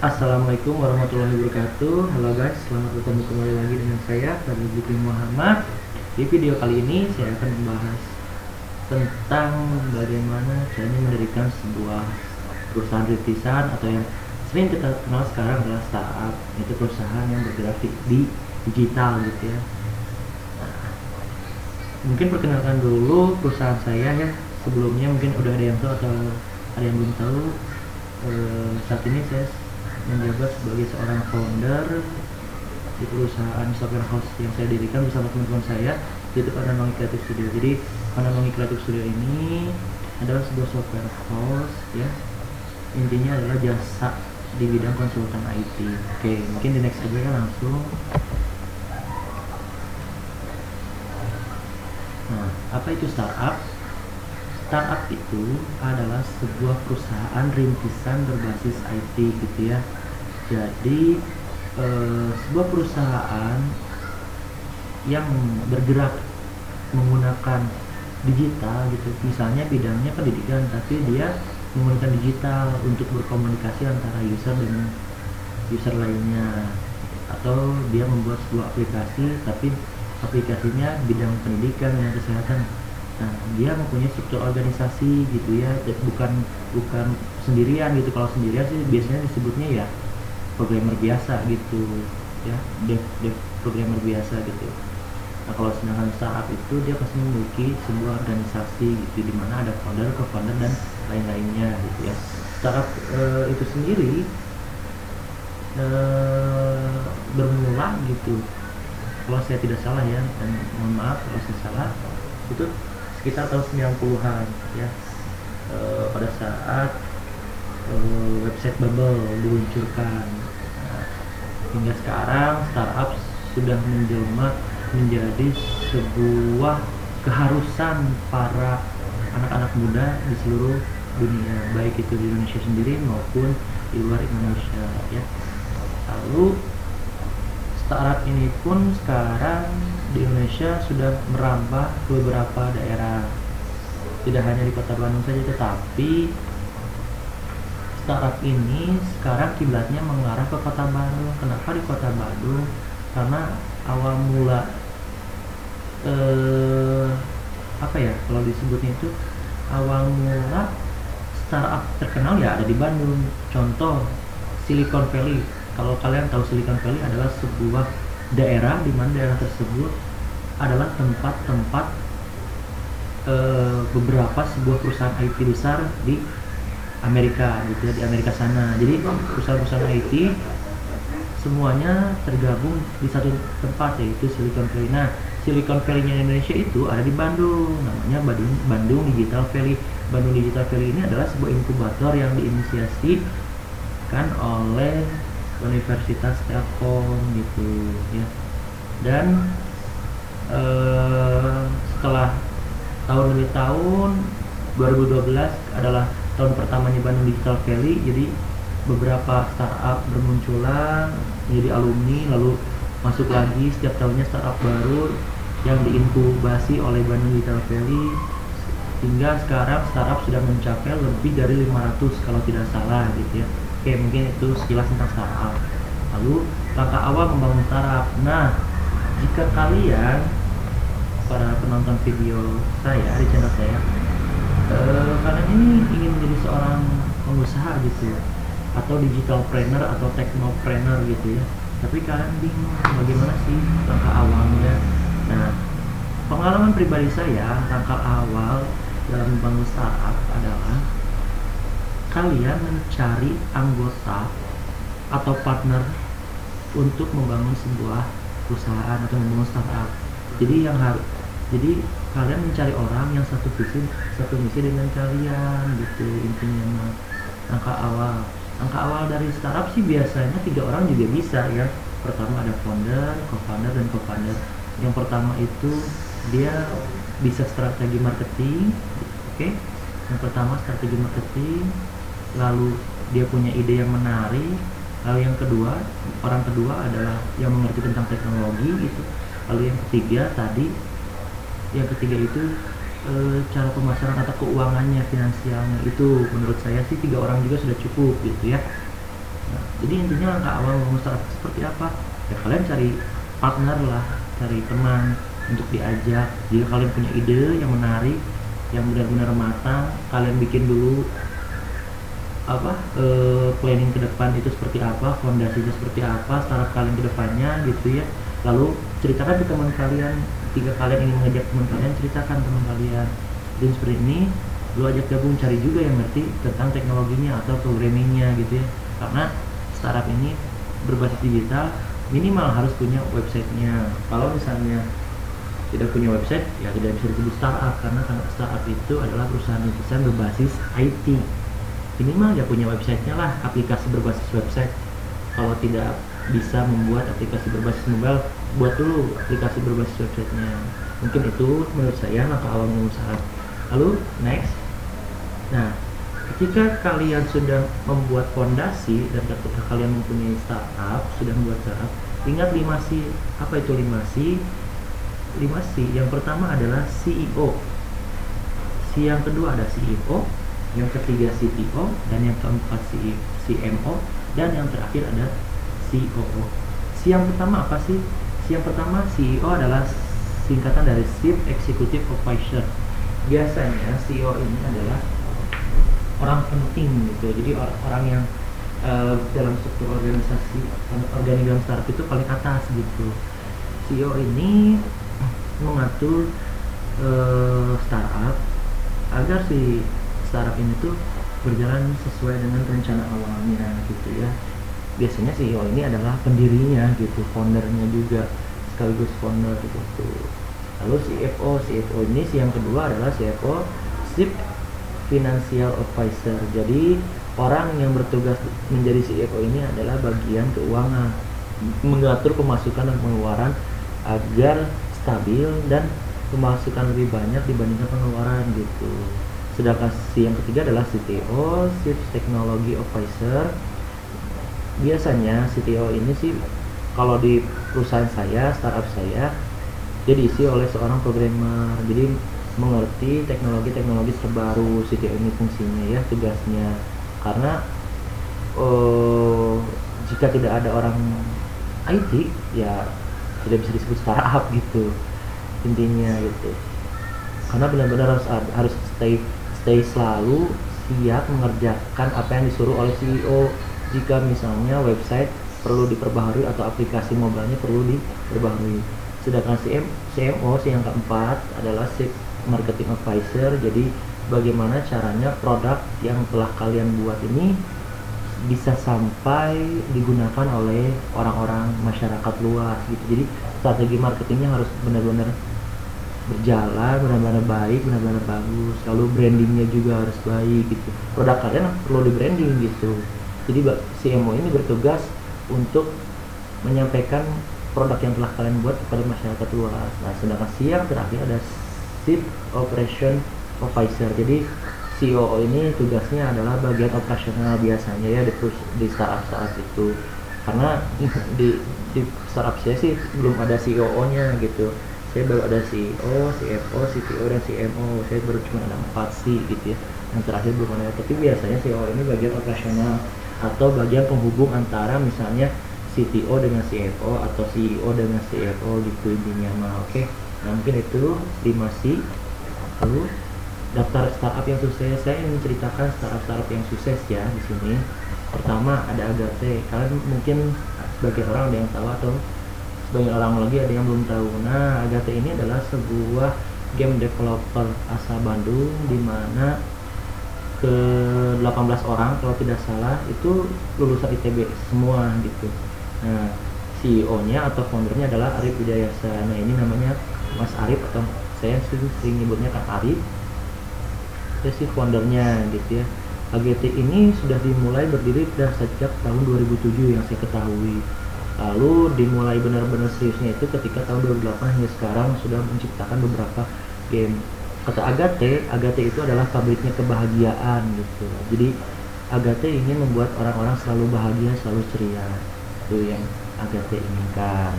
Assalamualaikum warahmatullahi wabarakatuh. Halo guys, selamat bertemu kembali lagi dengan saya Fadil Zikri Muhammad. Di video kali ini saya akan membahas tentang bagaimana caranya mendirikan sebuah perusahaan rintisan atau yang sering kita kenal sekarang adalah startup. Itu perusahaan yang bergerak di digital gitu ya. Nah, mungkin perkenalkan dulu perusahaan saya ya. Sebelumnya mungkin udah ada yang tahu atau ada yang belum tahu. Saat ini saya menjabat sebagai seorang founder di perusahaan software house yang saya dirikan bersama teman-teman saya, yaitu Pandangi Creative Studio. Jadi Pandangi Creative Studio ini adalah sebuah software house ya, intinya adalah jasa di bidang konsultan IT. Oke, mungkin di next aja kan langsung. Nah, apa itu startup? Startup itu adalah sebuah perusahaan rintisan berbasis IT gitu ya. Jadi sebuah perusahaan yang bergerak menggunakan digital gitu. Misalnya bidangnya pendidikan, tapi dia menggunakan digital untuk berkomunikasi antara user dengan user lainnya. Atau dia membuat sebuah aplikasi, tapi aplikasinya bidang pendidikan dan kesehatan. Nah, dia mempunyai struktur organisasi gitu ya, bukan sendirian gitu. Kalau sendirian sih biasanya disebutnya ya programmer biasa gitu ya, dev programmer biasa gitu. Nah, kalau sedangkan startup itu dia pasti memiliki sebuah organisasi gitu, di mana ada founder, co-founder dan lain-lainnya gitu ya. Startup itu sendiri bermula gitu, kalau saya tidak salah ya, dan mohon maaf kalau saya salah, itu sekitar tahun 90-an ya, pada saat website Bubble diluncurkan. Nah, hingga sekarang startup sudah menjelma menjadi sebuah keharusan para anak-anak muda di seluruh dunia, baik itu di Indonesia sendiri maupun di luar Indonesia ya. Lalu startup ini pun sekarang di Indonesia sudah merambah ke beberapa daerah, tidak hanya di kota Bandung saja, tetapi startup ini sekarang kiblatnya mengarah ke kota Bandung. Kenapa di kota Bandung? Karena awal mula apa ya kalau disebutnya itu, awal mula startup terkenal ya ada di Bandung. Contoh Silicon Valley. Kalau kalian tahu, Silicon Valley adalah sebuah daerah di mana daerah tersebut adalah tempat-tempat beberapa sebuah perusahaan IT besar di Amerika gitu ya, di Amerika sana. Jadi perusahaan-perusahaan IT semuanya tergabung di satu tempat, yaitu Silicon Valley. Nah, Silicon Valley-nya Indonesia itu ada di Bandung, namanya Bandung Digital Valley. Bandung Digital Valley ini adalah sebuah inkubator yang diinisiasikan oleh Universitas Telkom gitu ya. Dan setelah tahun demi tahun, 2012 adalah tahun pertamanya Bandung Digital Valley. Jadi beberapa startup bermunculan menjadi alumni, lalu masuk lagi setiap tahunnya startup baru yang diinkubasi oleh Bandung Digital Valley, hingga sekarang startup sudah mencapai lebih dari 500 kalau tidak salah gitu ya. Oke, mungkin itu sekilas tentang startup. Lalu langkah awal membangun startup. Nah, jika kalian para penonton video saya di channel saya, kalian ini ingin menjadi seorang pengusaha gitu, atau digitalpreneur atau technopreneur gitu ya, tapi kalian bingung bagaimana sih langkah awalnya. Nah, pengalaman pribadi saya, langkah awal dalam membangun startup adalah kalian mencari anggota atau partner untuk membangun sebuah perusahaan atau membangun startup. Jadi kalian mencari orang yang satu misi dengan kalian gitu intinya. Langkah awal dari startup sih biasanya 3 orang juga bisa ya. Pertama ada founder, co-founder dan co-founder. Yang pertama itu dia bisa strategi marketing, oke. Yang pertama strategi marketing, lalu dia punya ide yang menarik. Lalu yang kedua, orang kedua adalah yang mengerti tentang teknologi gitu. Lalu yang ketiga itu cara pemasaran atau keuangannya, finansialnya. Itu menurut saya sih 3 orang juga sudah cukup gitu ya. Nah, jadi intinya langkah awal membangun startup seperti apa? Ya kalian cari partner lah, cari teman untuk diajak. Jika kalian punya ide yang menarik, yang benar-benar matang, kalian bikin dulu planning ke depan itu seperti apa, fondasinya seperti apa, startup kalian ke depannya gitu ya. Lalu ceritakan ke teman kalian. Jika kalian ingin mengajak teman kalian, ceritakan teman kalian. Dan seperti ini, lu ajak gabung, cari juga yang ngerti tentang teknologinya atau programmingnya gitu ya. Karena startup ini berbasis digital, minimal harus punya websitenya. Kalau misalnya tidak punya website, ya tidak bisa disebut startup, karena startup itu adalah perusahaan berbasis IT. Minimal ya punya websitenya lah, aplikasi berbasis website. Kalau tidak bisa membuat aplikasi berbasis mobile, buat dulu aplikasi berbasis websitenya. Mungkin itu menurut saya langkah awal membangun startup. Lalu next, nah ketika kalian sudah membuat fondasi dan ketika kalian mempunyai startup, sudah membuat startup, ingat 5C. Apa itu 5C? 5C yang pertama adalah CEO, yang kedua ada CEO, yang ketiga CTO, dan yang keempat CMO, dan yang terakhir ada COO. Yang pertama apa sih? Yang pertama, CEO adalah singkatan dari Chief Executive Officer. Biasanya CEO ini adalah orang penting gitu, jadi orang yang dalam struktur organisasi organigram startup itu paling atas gitu. CEO ini mengatur startup agar si startup ini tuh berjalan sesuai dengan rencana awalnya gitu ya. Biasanya CEO ini adalah pendirinya gitu, foundernya juga sekaligus founder gitu. Lalu CFO ini yang kedua adalah CFO, Chief Financial Officer. Jadi orang yang bertugas menjadi CFO ini adalah bagian keuangan, mengatur pemasukan dan pengeluaran agar stabil dan pemasukan lebih banyak dibandingkan pengeluaran gitu. Sedangkan yang ketiga adalah CTO, Chief Technology Officer. Biasanya CTO ini sih kalau di perusahaan saya, startup saya, dia diisi oleh seorang programmer. Jadi mengerti teknologi terbaru. CTO ini fungsinya ya, tugasnya. Karena jika tidak ada orang IT ya tidak bisa disebut startup gitu intinya gitu. Karena benar-benar harus stay selalu siap mengerjakan apa yang disuruh oleh CEO. Jika misalnya website perlu diperbaharui atau aplikasi mobilenya perlu diperbaharui. Sedangkan CMO yang keempat adalah Chief Marketing Officer. Jadi bagaimana caranya produk yang telah kalian buat ini bisa sampai digunakan oleh orang-orang masyarakat luas gitu. Jadi strategi marketingnya harus benar-benar berjalan, benar-benar baik, benar-benar bagus. Lalu brandingnya juga harus baik gitu. Produk kalian perlu di branding gitu. Jadi CMO ini bertugas untuk menyampaikan produk yang telah kalian buat kepada masyarakat luas. Nah, sedangkan yang terakhir ada Chief Operation Officer. Jadi COO ini tugasnya adalah bagian operasional biasanya ya di startup itu. Karena di startup saya sih belum ada COO-nya gitu. Saya baru ada CEO, CFO, CTO, dan CMO. Saya baru cuma ada 4 C gitu ya. Yang terakhir belum ada. Tapi biasanya COO ini bagian operasional atau bagian penghubung antara misalnya CTO dengan CFO atau CEO dengan CFO gitu intinya mah. Oke. Nah, mungkin itu 5C. Lalu daftar startup yang sukses, saya ingin menceritakan startup yang sukses ya di sini. Pertama ada Agate. Kalian mungkin sebagian orang ada yang tahu atau sebagian orang lagi ada yang belum tahu. Nah, Agate ini adalah sebuah game developer asal Bandung di mana ke 18 orang kalau tidak salah itu lulusan ITB semua gitu. Nah, CEO-nya atau foundernya adalah Arif Wijayasa. Nah, ini namanya Mas Arif atau saya sering nyebutnya Kak Arif. Dia sih foundernya gitu ya. AGT ini sudah dimulai berdiri sejak tahun 2007 yang saya ketahui. Lalu dimulai benar-benar seriusnya itu ketika tahun 2008 hingga sekarang sudah menciptakan beberapa game. Kata Agate itu adalah pabriknya kebahagiaan gitu. Jadi Agate ingin membuat orang-orang selalu bahagia, selalu ceria. Itu yang Agate inginkan.